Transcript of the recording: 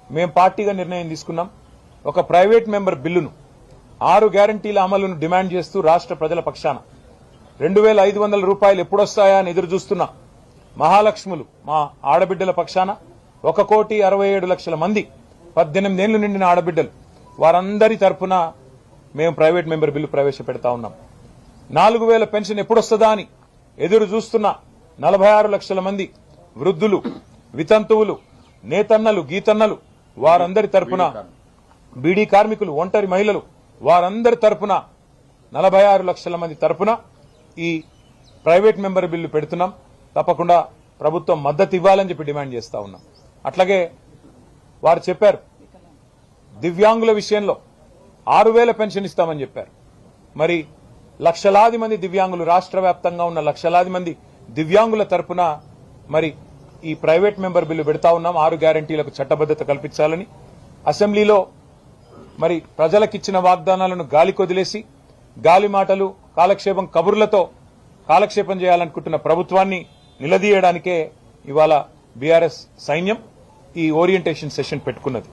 మేము పార్టీగా నిర్ణయం తీసుకున్నాం. ఒక ప్రైవేట్ మెంబర్ బిల్లును 6 గ్యారంటీల అమలును డిమాండ్ చేస్తూ రాష్ట్ర ప్రజల పక్షాన 2500 రూపాయలు ఎప్పుడొస్తాయా అని ఎదురు చూస్తున్న మహాలక్ష్ములు మా ఆడబిడ్డల పక్షాన 1,67,00,000 మంది 18 ఏళ్లు నిండిన ఆడబిడ్డలు వారందరి తరపున మేము ప్రైవేట్ మెంబర్ బిల్లు ప్రవేశపెడతా ఉన్నాం. 4,000 పెన్షన్ ఎప్పుడొస్తుందా అని ఎదురు చూస్తున్న 46 లక్షల మంది వృద్ధులు, వితంతువులు, నేతన్నలు, గీతన్నలు వారందరి తరపున, బీడీ కార్మికులు, ఒంటరి మహిళలు వారందరి తరపున 46 లక్షల మంది తరపున ఈ ప్రైవేట్ మెంబర్ బిల్లు పెడుతున్నాం. తప్పకుండా ప్రభుత్వం మద్దతు ఇవ్వాలని చెప్పి డిమాండ్ చేస్తా ఉన్నాం. అట్లాగే వారు చెప్పారు దివ్యాంగుల విషయంలో 6,000 పెన్షన్ ఇస్తామని చెప్పారు. మరి లక్షలాది మంది దివ్యాంగులు, రాష్ట్ర వ్యాప్తంగా ఉన్న లక్షలాది మంది దివ్యాంగుల తరపున మరి ఈ ప్రైవేట్ మెంబర్ బిల్లు పెడతా ఉన్నాం. 6 గ్యారంటీలకు చట్టబద్దత కల్పించాలని అసెంబ్లీలో మరి ప్రజలకిచ్చిన వాగ్దానాలను గాలి కొదిలేసి గాలి మాటలు, కాలక్షేపం కబుర్లతో కాలక్షేపం చేయాలనుకుంటున్న ప్రభుత్వాన్ని నిలదీయడానికే ఇవాళ బీఆర్ఎస్ సైన్యం ఈ ఓరియంటేషన్ సెషన్ పెట్టుకున్నది.